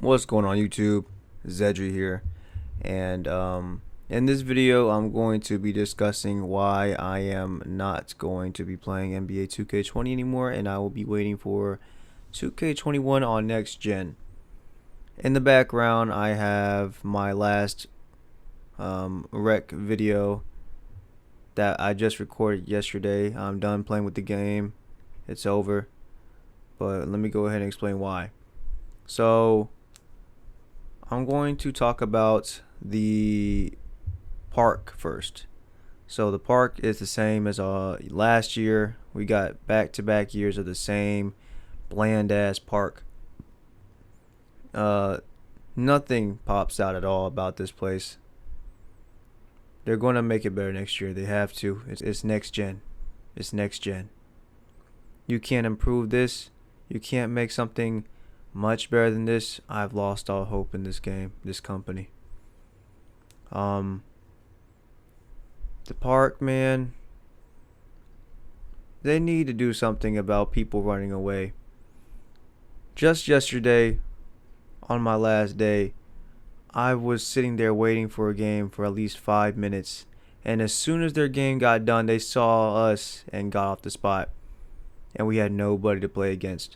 What's going on YouTube? Zedri here, and in this video I'm going to be discussing why I am not going to be playing NBA 2K20 anymore, and I will be waiting for 2K21 on next gen. In the background I have my last rec video that I just recorded yesterday. I'm done playing with the game. It's over. But let me go ahead and explain why. So I'm going to talk about the park first. So the park is the same as last year. We got back-to-back years of the same bland ass park. Nothing pops out at all about this place. They're going to make it better next year. They have to. It's next gen. It's next gen. You can't improve this. You can't make something much better than this. I've lost all hope in this game, this company. The park, man, they need to do something about people running away. Just yesterday, on my last day, I was sitting there waiting for a game for at least 5 minutes, and as soon as their game got done, they saw us and got off the spot, and we had nobody to play against.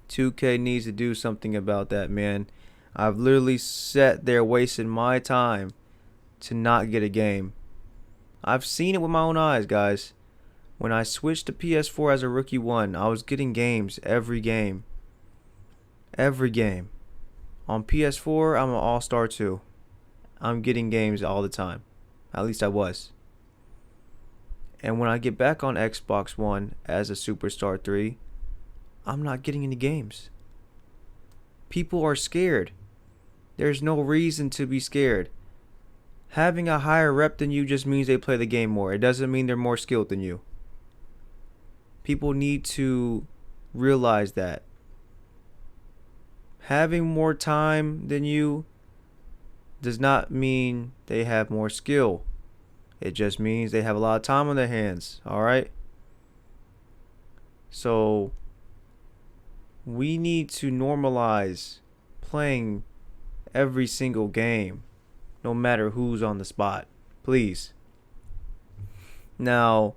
2K needs to do something about that, man. I've literally sat there wasting my time to not get a game. I've seen it with my own eyes, guys. When I switched to PS4 as a rookie 1, I was getting games every game. Every game. On PS4, I'm an all-star 2. I'm getting games all the time. At least I was. And when I get back on Xbox One as a Superstar 3, I'm not getting any games. People are scared. There's no reason to be scared. Having a higher rep than you just means they play the game more. It doesn't mean they're more skilled than you. People need to realize that. Having more time than you does not mean they have more skill. It just means they have a lot of time on their hands. Alright? So we need to normalize playing every single game, no matter who's on the spot. Please. Now,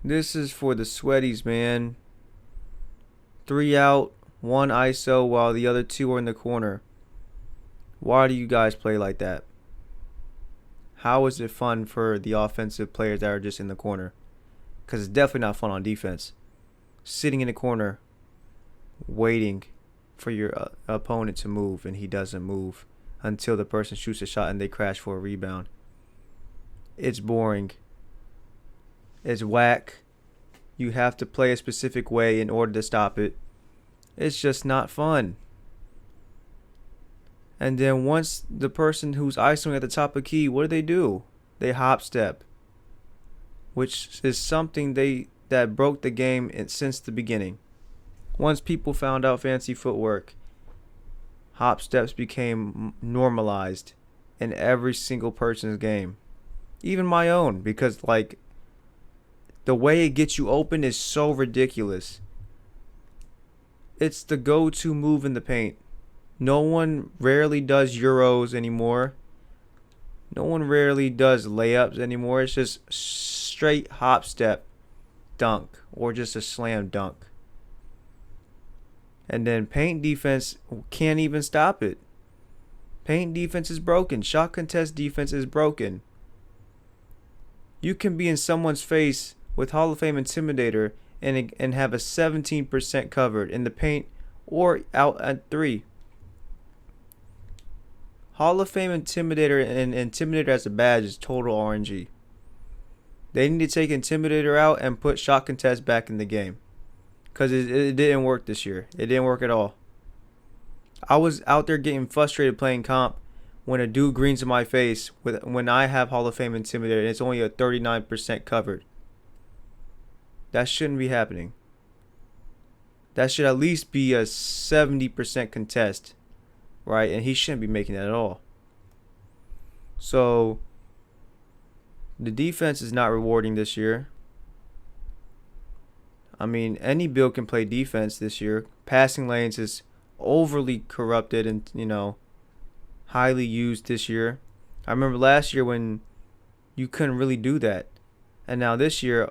this is for the sweaties, man. 3 out, 1 ISO while the other 2 are in the corner. Why do you guys play like that? How is it fun for the offensive players that are just in the corner? Because it's definitely not fun on defense. Sitting in the corner, waiting for your opponent to move, and he doesn't move until the person shoots a shot and they crash for a rebound. It's boring. It's whack. You have to play a specific way in order to stop it. It's just not fun. And then once the person who's isoing at the top of key, what do? They hop step, which is something that broke the game since the beginning. Once people found out fancy footwork, hop steps became normalized in every single person's game. Even my own, because like the way it gets you open is so ridiculous. It's the go-to move in the paint. No one rarely does Euros anymore. No one rarely does layups anymore. It's just straight hop step dunk or just a slam dunk. And then paint defense can't even stop it. Paint defense is broken. Shot contest defense is broken. You can be in someone's face with Hall of Fame Intimidator and have a 17% covered in the paint or out at 3. Hall of Fame Intimidator and Intimidator as a badge is total RNG. They need to take Intimidator out and put Shot Contest back in the game. Because it didn't work this year. It didn't work at all. I was out there getting frustrated playing comp when a dude greens in my face when I have Hall of Fame Intimidator and it's only a 39% covered. That shouldn't be happening. That should at least be a 70% contest. Right? And he shouldn't be making that at all. So the defense is not rewarding this year. I mean, any build can play defense this year. Passing lanes is overly corrupted and, highly used this year. I remember last year when you couldn't really do that. And now this year,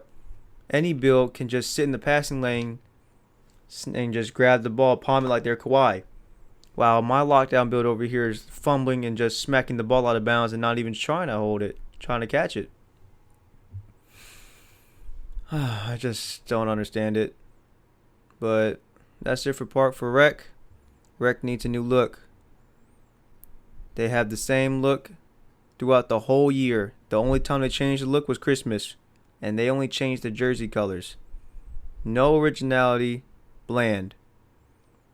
any build can just sit in the passing lane and just grab the ball, palm it like they're Kawhi. While my lockdown build over here is fumbling and just smacking the ball out of bounds and not even trying to hold it, trying to catch it. I just don't understand it. But that's it for Park for Rec. Rec needs a new look. They have the same look throughout the whole year. The only time they changed the look was Christmas. And they only changed the jersey colors. No originality. Bland.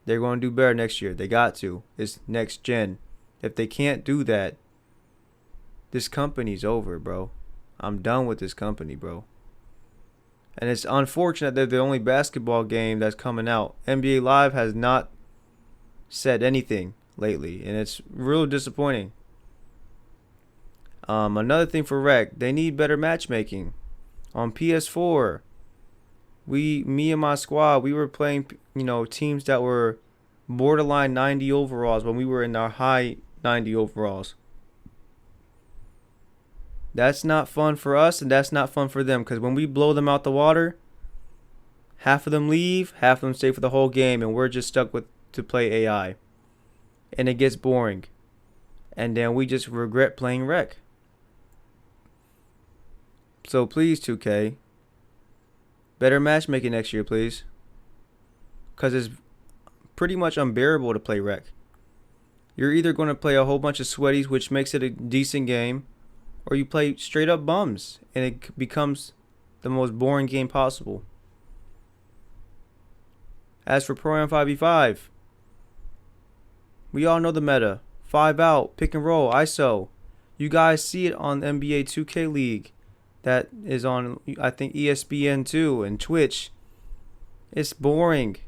They're going to do better next year. They got to. It's next gen. If they can't do that, this company's over, bro. I'm done with this company, bro. And it's unfortunate that they're the only basketball game that's coming out. NBA Live has not said anything lately, and it's real disappointing. Another thing for Rec, they need better matchmaking. On PS4, me and my squad, we were playing, teams that were borderline 90 overalls when we were in our high 90 overalls. That's not fun for us, and that's not fun for them, because when we blow them out the water, half of them leave, half of them stay for the whole game, and we're just stuck with to play AI. And it gets boring. And then we just regret playing Rec. So please, 2K, better matchmaking next year, please. Because it's pretty much unbearable to play Rec. You're either going to play a whole bunch of sweaties, which makes it a decent game, or you play straight up bums, and it becomes the most boring game possible. As for Pro Am 5v5, we all know the meta. 5 out, pick and roll, ISO. You guys see it on NBA 2K League. That is on, I think, ESPN2 and Twitch. It's boring.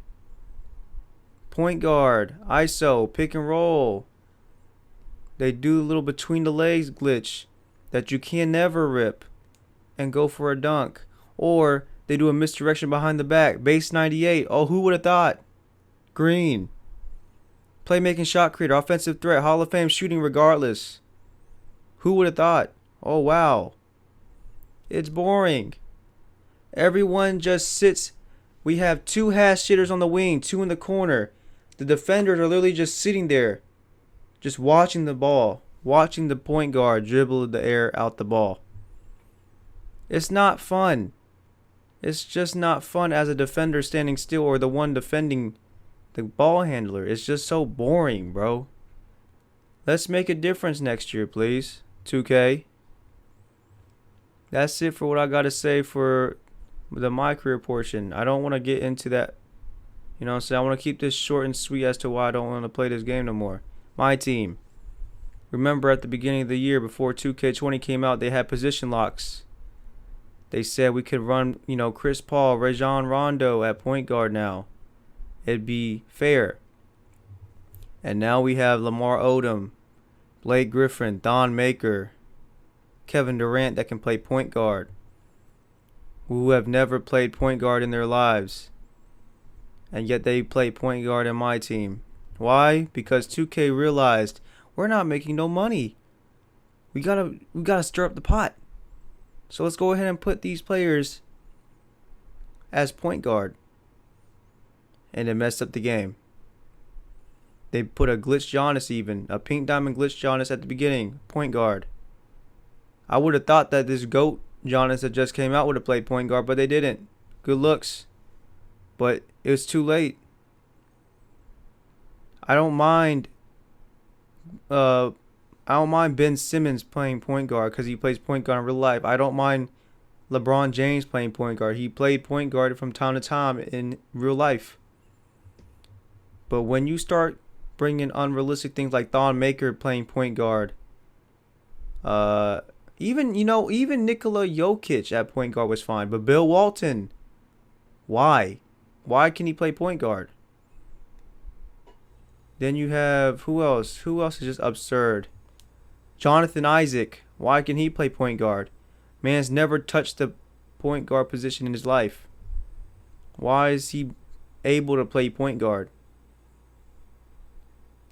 Point guard, ISO, pick and roll. They do a little between the legs glitch that you can never rip and go for a dunk. Or they do a misdirection behind the back. Base 98. Oh, who would have thought? Green. Playmaking shot creator, offensive threat, Hall of Fame shooting regardless. Who would have thought? Oh, wow. It's boring. Everyone just sits. We have 2 hash hitters on the wing, 2 in the corner. The defenders are literally just sitting there, just watching the ball, watching the point guard dribble the air out the ball. It's not fun. It's just not fun as a defender standing still or the one defending the ball handler. It's just so boring, bro. Let's make a difference next year, please. 2K. That's it for what I got to say for the My Career portion. I don't want to get into that. You know what I'm saying? I want to keep this short and sweet as to why I don't want to play this game no more. My team. Remember at the beginning of the year before 2K20 came out, they had position locks. They said we could run, Chris Paul, Rajon Rondo at point guard now. It'd be fair. And now we have Lamar Odom, Blake Griffin, Don Maker, Kevin Durant that can play point guard, who have never played point guard in their lives. And yet they play point guard in my team. Why? Because 2K realized we're not making no money. We gotta stir up the pot. So let's go ahead and put these players as point guard. And it messed up the game. They put a glitch Giannis even. A pink diamond glitch Giannis at the beginning. Point guard. I would have thought that this GOAT Giannis that just came out would have played point guard, but they didn't. Good looks. But it was too late. I don't mind Ben Simmons playing point guard because he plays point guard in real life. I don't mind LeBron James playing point guard. He played point guard from time to time in real life. But when you start bringing unrealistic things like Thon Maker playing point guard, even Nikola Jokic at point guard was fine. But Bill Walton, why? Why can he play point guard? Then you have, who else? Who else is just absurd? Jonathan Isaac. Why can he play point guard? Man's never touched the point guard position in his life. Why is he able to play point guard?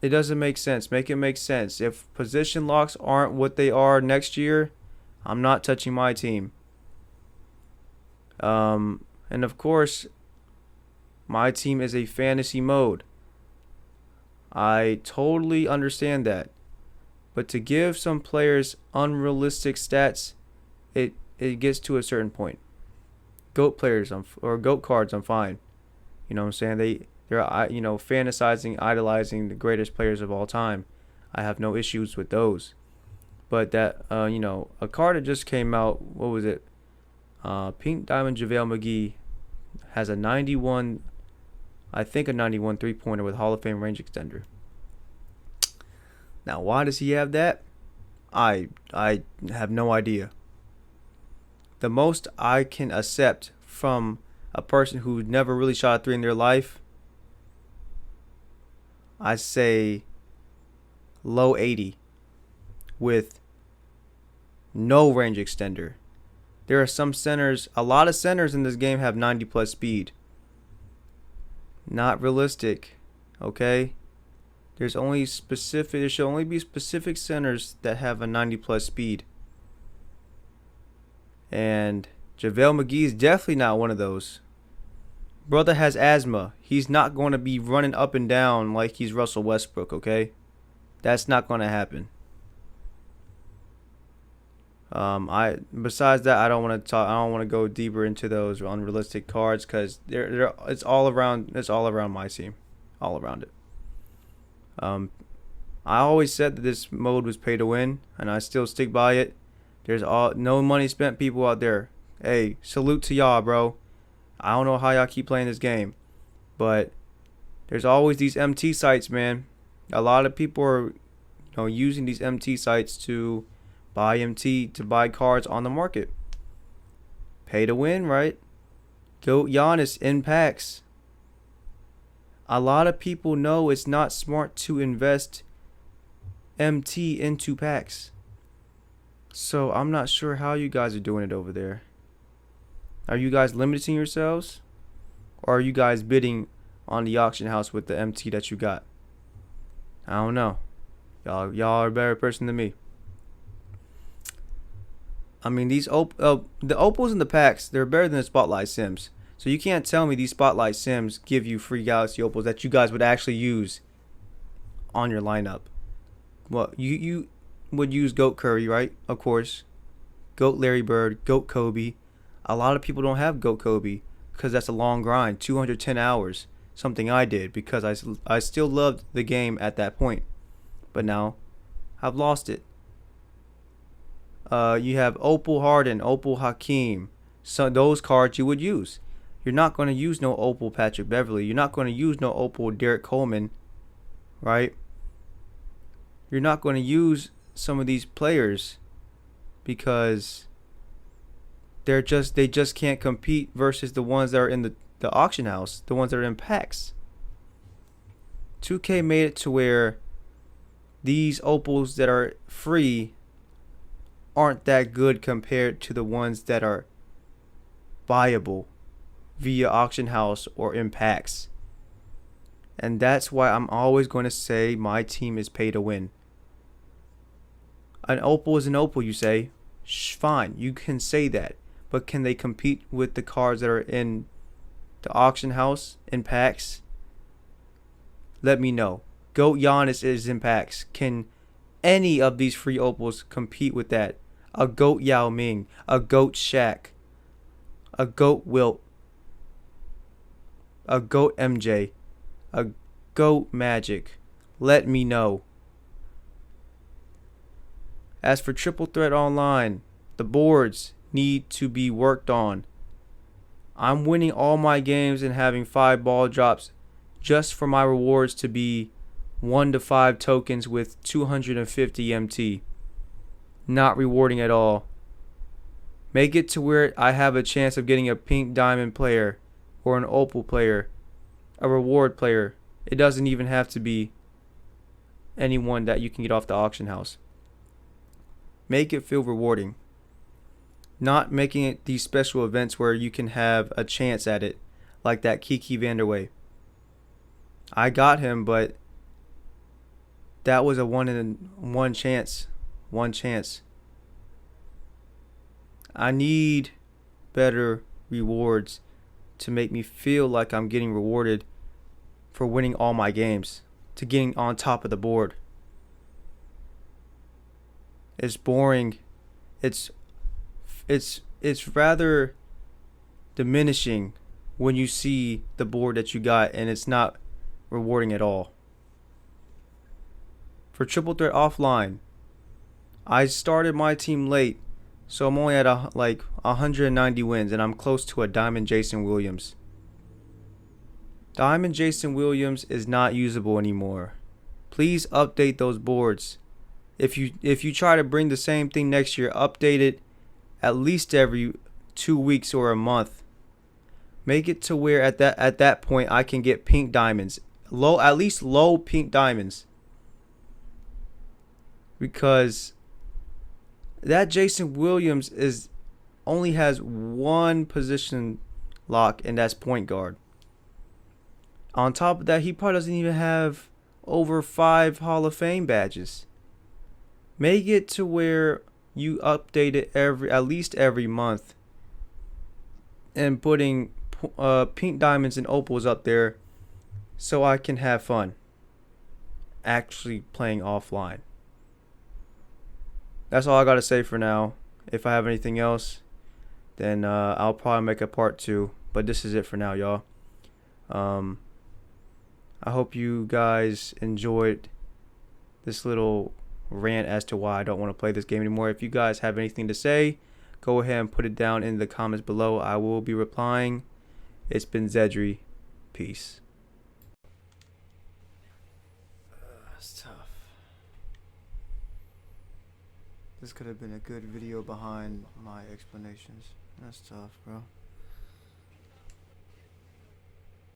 It doesn't make sense. Make it make sense. If position locks aren't what they are next year, I'm not touching my team. And of course, my team is a fantasy mode. I totally understand that. But to give some players unrealistic stats, it gets to a certain point. GOAT players or GOAT cards, I'm fine. You know what I'm saying? They're fantasizing, idolizing the greatest players of all time. I have no issues with those. But that a card that just came out, what was it? Pink Diamond JaVale McGee has a 91, I think a 91 3-pointer with Hall of Fame range extender. Now, why does he have that? I have no idea. The most I can accept from a person who never really shot a three in their life, I say low 80 with no range extender. There are some centers, a lot of centers in this game have 90 plus speed. Not realistic, okay? There should only be specific centers that have a 90 plus speed. And JaVale McGee is definitely not one of those. Brother has asthma. He's not going to be running up and down like he's Russell Westbrook, okay? That's not going to happen. Besides that, I don't want to talk. I don't want to go deeper into those unrealistic cards because it's all around. It's all around my team, all around it. I always said that this mode was pay to win, and I still stick by it. There's no money spent people out there. Hey, salute to y'all, bro. I don't know how y'all keep playing this game, but there's always these MT sites, man. A lot of people are, using these MT sites to buy MT, to buy cards on the market. Pay to win, right? GOAT Giannis in packs. A lot of people know it's not smart to invest MT into packs. So I'm not sure how you guys are doing it over there. Are you guys limiting yourselves? Or are you guys bidding on the auction house with the MT that you got? I don't know. Y'all are a better person than me. I mean, the opals and the packs, they're better than the Spotlight Sims. So you can't tell me these Spotlight Sims give you free Galaxy opals that you guys would actually use on your lineup. Well, you would use GOAT Curry, right? Of course. GOAT Larry Bird, GOAT Kobe. A lot of people don't have GOAT Kobe because that's a long grind, 210 hours. Something I did because I still loved the game at that point. But now I've lost it. You have Opal Harden, Opal Hakeem. So those cards you would use. You're not going to use no Opal Patrick Beverly. You're not going to use no Opal Derek Coleman, right? You're not going to use some of these players because they just can't compete versus the ones that are in the auction house, the ones that are in packs. 2K made it to where these opals that are free aren't that good compared to the ones that are buyable via auction house or in packs. And that's why I'm always going to say my team is pay to win. An opal is an opal, you say. Fine, you can say that. But can they compete with the cards that are in the auction house in packs? Let me know. GOAT Giannis is in packs. Can any of these free opals compete with that? A GOAT Yao Ming, a GOAT Shaq, a GOAT Wilt, a GOAT MJ, a GOAT Magic. Let me know. As for Triple Threat Online, the boards need to be worked on. I'm winning all my games and having 5 ball drops just for my rewards to be 1 to 5 tokens with 250 MT. Not rewarding at all. Make it to where I have a chance of getting a pink diamond player or an opal player, a reward player. It doesn't even have to be anyone that you can get off the auction house. Make it feel rewarding. Not making it these special events where you can have a chance at it, like that Kiki Vanderway. I got him, but That was a one chance. One chance. I need better rewards to make me feel like I'm getting rewarded for winning all my games, to getting on top of the board. It's boring. It's it's rather diminishing when you see the board that you got and it's not rewarding at all. For Triple Threat Offline, I started my team late, so I'm only at 190 wins, and I'm close to a Diamond Jason Williams. Diamond Jason Williams is not usable anymore. Please update those boards. If you try to bring the same thing next year, update it at least every 2 weeks or a month. Make it to where at that point I can get pink diamonds, at least low pink diamonds, because that Jason Williams only has one position lock, and that's point guard. On top of that, he probably doesn't even have over 5 Hall of Fame badges. Make it to where you update it at least every month, and putting pink diamonds and opals up there so I can have fun actually playing offline. That's all I got to say for now. If I have anything else, then I'll probably make a part 2. But this is it for now, y'all. I hope you guys enjoyed this little rant as to why I don't want to play this game anymore. If you guys have anything to say, go ahead and put it down in the comments below. I will be replying. It's been Zedri. Peace. That's tough. This could have been a good video behind my explanations. That's tough, bro.